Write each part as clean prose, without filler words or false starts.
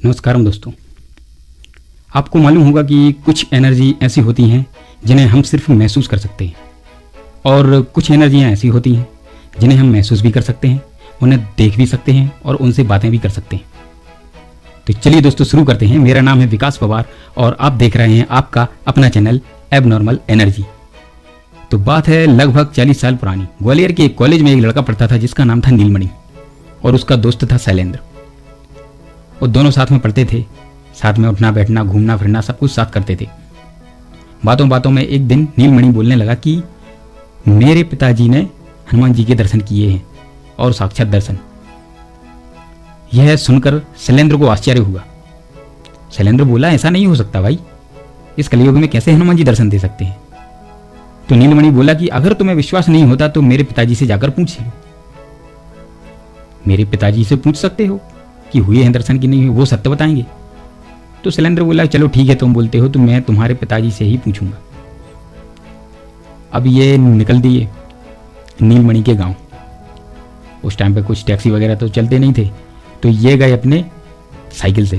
नमस्कार दोस्तों। आपको मालूम होगा कि कुछ एनर्जी ऐसी होती हैं जिन्हें हम सिर्फ महसूस कर सकते हैं और कुछ एनर्जियाँ ऐसी होती हैं जिन्हें हम महसूस भी कर सकते हैं, उन्हें देख भी सकते हैं और उनसे बातें भी कर सकते हैं। तो चलिए दोस्तों शुरू करते हैं। मेरा नाम है विकास पवार और आप देख रहे हैं आपका अपना चैनल एबनॉर्मल एनर्जी। तो बात है लगभग 40 साल पुरानी। ग्वालियर के एक कॉलेज में एक लड़का पढ़ता था जिसका नाम था नीलमणि और उसका दोस्त था शैलेंद्र। वो दोनों साथ में पढ़ते थे, साथ में उठना बैठना घूमना फिरना सब कुछ साथ करते थे। बातों बातों में एक दिन नीलमणि बोलने लगा कि मेरे पिताजी ने हनुमान जी के दर्शन किए हैं और साक्षात दर्शन। यह सुनकर शैलेंद्र को आश्चर्य हुआ। शैलेंद्र बोला, ऐसा नहीं हो सकता भाई, इस कलयुग में कैसे हनुमान जी दर्शन दे सकते हैं। तो नीलमणि बोला कि अगर तुम्हें विश्वास नहीं होता तो मेरे पिताजी से जाकर पूछ लो। मेरे पिताजी से पूछ सकते हो कि हुए हैं दर्शन की नहीं हुए, वो सत्य बताएंगे। तो शैलेंद्र बोला, चलो ठीक है, तुम बोलते हो तो मैं तुम्हारे पिताजी से ही पूछूंगा। अब ये निकल दिए नीलमणि के गांव। उस टाइम पे कुछ टैक्सी वगैरह तो चलते नहीं थे, तो ये गए अपने साइकिल से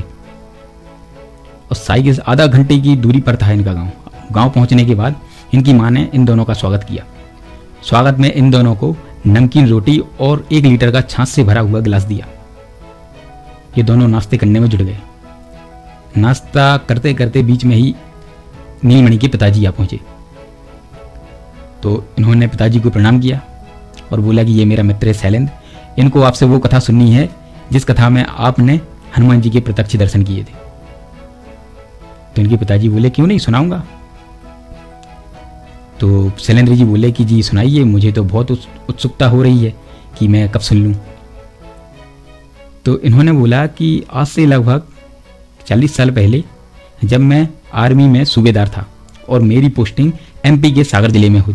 और साइकिल से आधा घंटे की दूरी पर था इनका गांव। गांव पहुंचने के बाद इनकी माँ ने इन दोनों का स्वागत किया। स्वागत में इन दोनों को नमकीन रोटी और 1 लीटर का छाछ से भरा हुआ गिलास दिया। ये दोनों नाश्ते करने में जुट गए। नाश्ता करते करते बीच में ही नीलमणि के पिताजी आ पहुंचे। तो इन्होंने पिताजी को प्रणाम किया और बोला कि ये मेरा मित्र है शैलेंद्र, इनको आपसे वो कथा सुननी है जिस कथा में आपने हनुमान जी के प्रत्यक्ष दर्शन किए थे। तो इनके पिताजी बोले, क्यों नहीं, सुनाऊंगा। तो शैलेंद्र जी बोले कि जी सुनाइए, मुझे तो बहुत उत्सुकता हो रही है कि मैं कब सुन लूं। तो इन्होंने बोला कि आज से लगभग 40 साल पहले जब मैं आर्मी में सूबेदार था और मेरी पोस्टिंग एमपी के सागर जिले में हुई।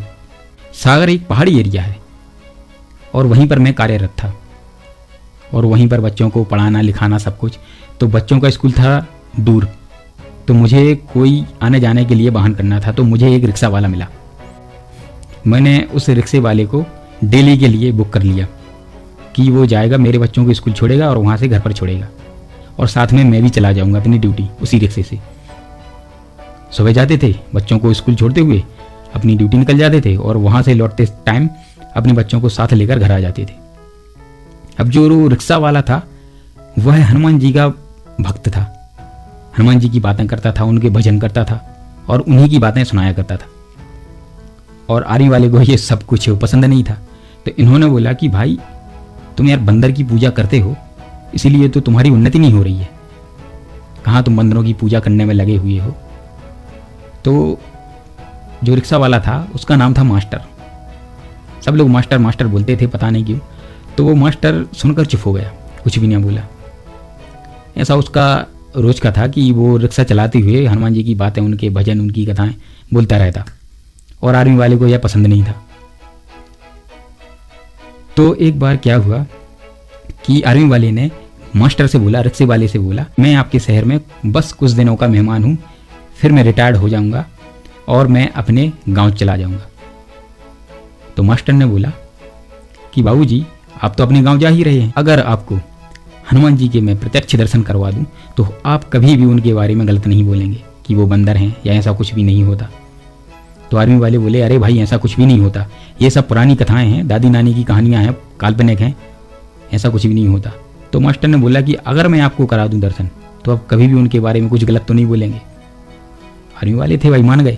सागर एक पहाड़ी एरिया है और वहीं पर मैं कार्यरत था और वहीं पर बच्चों को पढ़ाना लिखाना सब कुछ। तो बच्चों का स्कूल था दूर, तो मुझे कोई आने जाने के लिए वाहन करना था। तो मुझे एक रिक्शा वाला मिला। मैंने उस रिक्शे वाले को डेली के लिए बुक कर लिया कि वो जाएगा, मेरे बच्चों को स्कूल छोड़ेगा और वहाँ से घर पर छोड़ेगा और साथ में मैं भी चला जाऊँगा अपनी ड्यूटी उसी रिक्शे से। सुबह जाते थे, बच्चों को स्कूल छोड़ते हुए अपनी ड्यूटी निकल जाते थे और वहाँ से लौटते टाइम अपने बच्चों को साथ लेकर घर आ जाते थे। अब जो रिक्शा वाला था वह हनुमान जी का भक्त था, हनुमान जी की बातें करता था, उनके भजन करता था और उन्हीं की बातें सुनाया करता था। और आर्मी वाले को ये सब कुछ पसंद नहीं था। तो इन्होंने बोला कि भाई तुम यार बंदर की पूजा करते हो, इसीलिए तो तुम्हारी उन्नति नहीं हो रही है। कहाँ तुम बंदरों की पूजा करने में लगे हुए हो। तो जो रिक्शा वाला था उसका नाम था मास्टर। सब लोग मास्टर मास्टर बोलते थे, पता नहीं क्यों। तो वो मास्टर सुनकर चुप हो गया, कुछ भी नहीं बोला। ऐसा उसका रोज का था कि वो रिक्शा चलाते हुए हनुमान जी की बातें, उनके भजन, उनकी कथाएं बोलता रहता और आर्मी वाले को यह पसंद नहीं था। तो एक बार क्या हुआ कि आर्मी वाले ने मास्टर से बोला, रिक्शे वाले से बोला, मैं आपके शहर में बस कुछ दिनों का मेहमान हूँ, फिर मैं रिटायर्ड हो जाऊँगा और मैं अपने गांव चला जाऊँगा। तो मास्टर ने बोला कि बाबूजी आप तो अपने गांव जा ही रहे हैं, अगर आपको हनुमान जी के मैं प्रत्यक्ष दर्शन करवा दूँ तो आप कभी भी उनके बारे में गलत नहीं बोलेंगे कि वो बंदर हैं या ऐसा कुछ भी नहीं होता। तो आर्मी वाले बोले, अरे भाई ऐसा कुछ भी नहीं होता, ये सब पुरानी कथाएं हैं, दादी नानी की कहानियां हैं, काल्पनिक हैं, ऐसा कुछ भी नहीं होता। तो मास्टर ने बोला कि अगर मैं आपको करा दूं दर्शन तो आप कभी भी उनके बारे में कुछ गलत तो नहीं बोलेंगे। आर्मी वाले थे भाई, मान गए।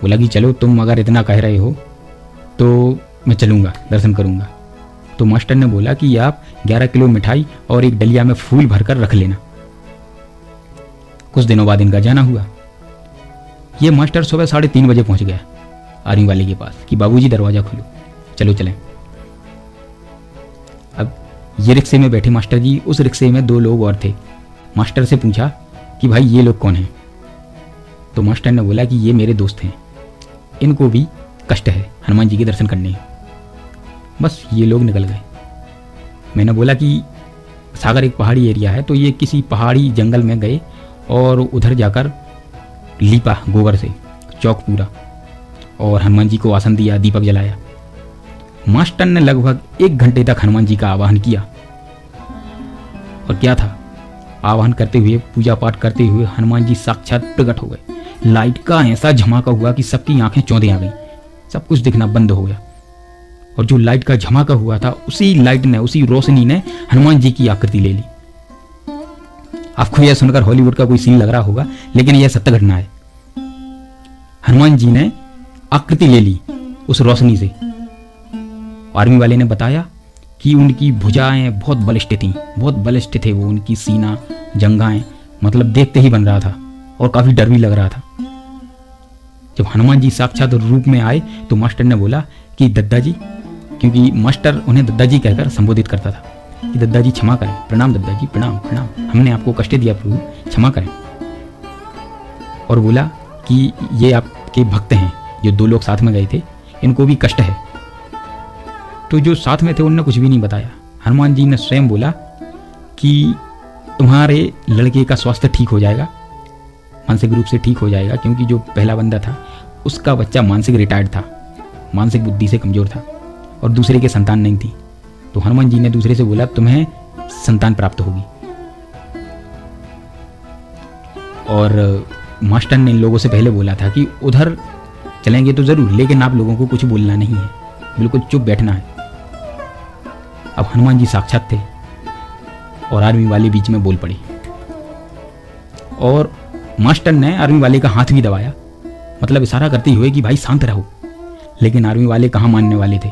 बोला कि चलो तुम अगर इतना कह रहे हो तो मैं चलूँगा, दर्शन करूँगा। तो मास्टर ने बोला कि आप 11 किलो मिठाई और एक डलिया में फूल भरकर रख लेना। कुछ दिनों बाद इनका जाना हुआ। ये मास्टर सुबह 3:30 बजे पहुंच गया आर्मी वाले के पास कि बाबूजी दरवाजा खोलो, चलो चलें। अब ये रिक्शे में बैठे मास्टर जी, उस रिक्शे में 2 लोग और थे। मास्टर से पूछा कि भाई ये लोग कौन हैं। तो मास्टर ने बोला कि ये मेरे दोस्त हैं, इनको भी कष्ट है हनुमान जी के दर्शन करने। बस ये लोग निकल गए। मैंने बोला कि सागर एक पहाड़ी एरिया है, तो ये किसी पहाड़ी जंगल में गए और उधर जाकर लीपा गोबर से चौक पूरा और हनुमान जी को आसन दिया, दीपक जलाया। मास्टर ने लगभग 1 घंटे तक हनुमान जी का आवाहन किया और क्या था आह्वान करते हुए, पूजा पाठ करते हुए हनुमान जी साक्षात प्रकट हो गए। लाइट का ऐसा झमाका हुआ कि सबकी आंखें चौंधी आ गई, सब कुछ दिखना बंद हो गया। और जो लाइट का झमाका हुआ था, उसी लाइट ने, उसी रोशनी ने हनुमान जी की आकृति ले ली। आपको यह सुनकर हॉलीवुड का कोई सीन लग रहा होगा, लेकिन यह सत्य घटना है। हनुमान जी ने आकृति ले ली उस रोशनी से। आर्मी वाले ने बताया कि उनकी भुजाएं बहुत बलिष्ठ थीं, बहुत बलिष्ठ थे वो, उनकी सीना, जंघाएं, मतलब देखते ही बन रहा था और काफी डर भी लग रहा था। जब हनुमान जी साक्षात रूप में आए तो मास्टर ने बोला कि दद्दा जी, क्योंकि मास्टर उन्हें दद्दा जी कहकर संबोधित करता था, कि दद्दा जी क्षमा करें, प्रणाम दद्दा जी, प्रणाम प्रणाम, हमने आपको कष्ट दिया प्रभु, क्षमा करें। और बोला कि ये आपके भक्त हैं, जो 2 लोग साथ में गए थे, इनको भी कष्ट है। तो जो साथ में थे उन्होंने कुछ भी नहीं बताया। हनुमान जी ने स्वयं बोला कि तुम्हारे लड़के का स्वास्थ्य ठीक हो जाएगा, मानसिक रूप से ठीक हो जाएगा, क्योंकि जो पहला बंदा था उसका बच्चा मानसिक रिटायर्ड था, मानसिक बुद्धि से कमजोर था और दूसरे के संतान नहीं थी। तो हनुमान जी ने दूसरे से बोला तुम्हें संतान प्राप्त होगी। और मास्टर ने इन लोगों से पहले बोला था कि उधर चलेंगे तो जरूर, लेकिन आप लोगों को कुछ बोलना नहीं है, बिल्कुल चुप बैठना है। अब हनुमान जी साक्षात थे और आर्मी वाले बीच में बोल पड़े और मास्टर ने आर्मी वाले का हाथ भी दबाया, मतलब इशारा करते हुए कि भाई शांत रहो। लेकिन आर्मी वाले कहाँ मानने वाले थे।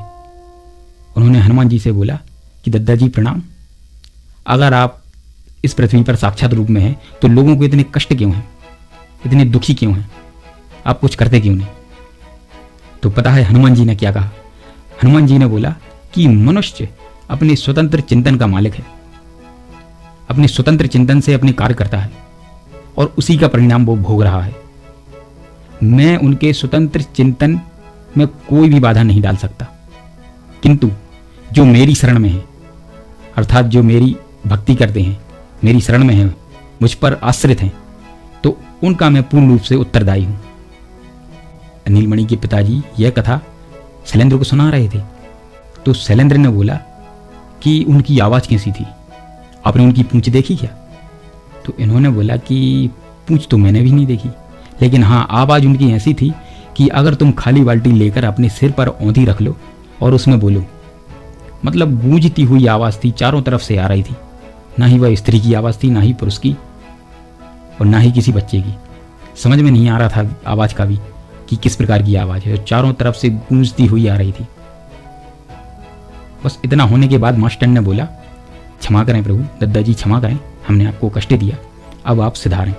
उन्होंने हनुमान जी से बोला कि दद्दा जी प्रणाम, अगर आप इस पृथ्वी पर साक्षात रूप में हैं तो लोगों को इतने कष्ट क्यों हैं, इतने दुखी क्यों हैं, आप कुछ करते क्यों नहीं। तो पता है हनुमान जी ने क्या कहा। हनुमान जी ने बोला कि मनुष्य अपने स्वतंत्र चिंतन का मालिक है, अपने स्वतंत्र चिंतन से अपने कार्य करता है और उसी का परिणाम वो भोग रहा है। मैं उनके स्वतंत्र चिंतन में कोई भी बाधा नहीं डाल सकता, किंतु जो मेरी शरण में है, अर्थात जो मेरी भक्ति करते हैं, मेरी शरण में हैं, मुझ पर आश्रित हैं, तो उनका मैं पूर्ण रूप से उत्तरदायी हूं। नीलमणि के पिताजी यह कथा शैलेंद्र को सुना रहे थे। तो शैलेंद्र ने बोला कि उनकी आवाज कैसी थी, आपने उनकी पूंछ देखी क्या। तो इन्होंने बोला कि पूंछ तो मैंने भी नहीं देखी, लेकिन हाँ आवाज उनकी ऐसी थी कि अगर तुम खाली बाल्टी लेकर अपने सिर पर औंधी रख लो और उसमें बोलो, मतलब गूंजती हुई आवाज थी, चारों तरफ से आ रही थी। ना ही वह स्त्री की आवाज थी, ना ही पुरुष की, और ना ही किसी बच्चे की। समझ में नहीं आ रहा था आवाज का भी कि किस प्रकार की आवाज है, चारों तरफ से गूंजती हुई आ रही थी। बस इतना होने के बाद मास्टर ने बोला क्षमा करें प्रभु, दद्दा जी क्षमा करें, हमने आपको कष्ट दिया, अब आप सुधारें।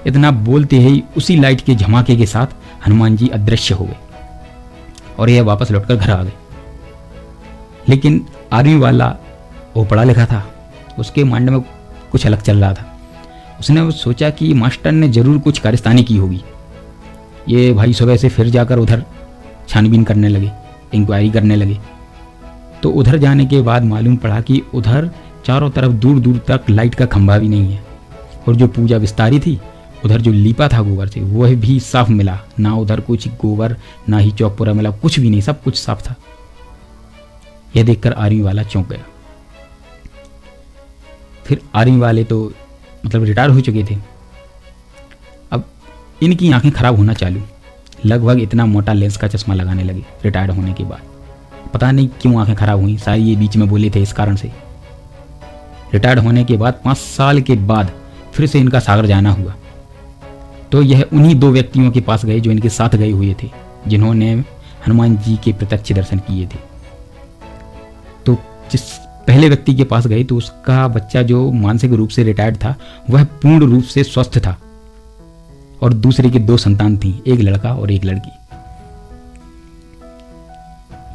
इतना बोलते ही उसी लाइट के झमाके के साथ हनुमान जी अदृश्य हो गए और यह वापस लौटकर घर आ गए। लेकिन आर्मी वाला वो पढ़ा लिखा था, उसके माइंड में कुछ अलग चल रहा था। उसने सोचा कि मास्टर ने जरूर कुछ कारस्तानी की होगी। ये भाई सुबह से फिर जाकर उधर छानबीन करने लगे, इंक्वायरी करने लगे। तो उधर जाने के बाद मालूम पड़ा कि उधर चारों तरफ दूर दूर तक लाइट का खंभा भी नहीं है, और जो पूजा विस्तारी थी उधर जो लीपा था गोबर से वह भी साफ मिला, ना उधर कुछ गोबर ना ही चौक पूरा मिला, कुछ भी नहीं, सब कुछ साफ था। यह देखकर आर्मी वाला चौंक गया। फिर आर्मी वाले तो मतलब रिटायर हो चुके थे, अब इनकी आंखें खराब होना चालू, लगभग इतना मोटा लेंस का चश्मा लगाने लगे रिटायर्ड होने के बाद। पता नहीं क्यों आंखें खराब हुई, शायद ये बीच में बोले थे इस कारण से। रिटायर्ड होने के बाद 5 साल के बाद फिर से इनका सागर जाना हुआ। तो यह उन्हीं 2 व्यक्तियों के पास गए जो इनके साथ गए हुए थे, जिन्होंने हनुमान जी के प्रत्यक्ष दर्शन किए थे। तो जिस पहले व्यक्ति के पास गए तो उसका बच्चा जो मानसिक रूप से रिटायर्ड था वह पूर्ण रूप से स्वस्थ था, और दूसरे के 2 संतान थी, एक लड़का और एक लड़की।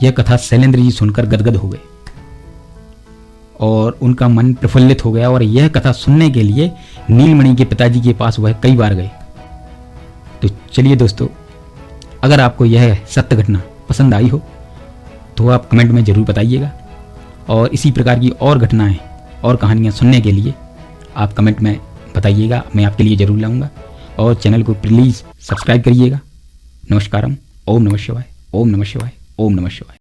यह कथा शैलेंद्र जी सुनकर गदगद हो गए और उनका मन प्रफुल्लित हो गया, और यह कथा सुनने के लिए नीलमणि के पिताजी के पास वह कई बार गए। तो चलिए दोस्तों, अगर आपको यह सत्य घटना पसंद आई हो तो आप कमेंट में जरूर बताइएगा, और इसी प्रकार की और घटनाएं और कहानियां सुनने के लिए आप कमेंट में बताइएगा, मैं आपके लिए जरूर लाऊंगा। और चैनल को प्लीज़ सब्सक्राइब करिएगा। नमस्कारम, ओम नमः शिवाय, ओम नमः शिवाय, ओम नमः शिवाय।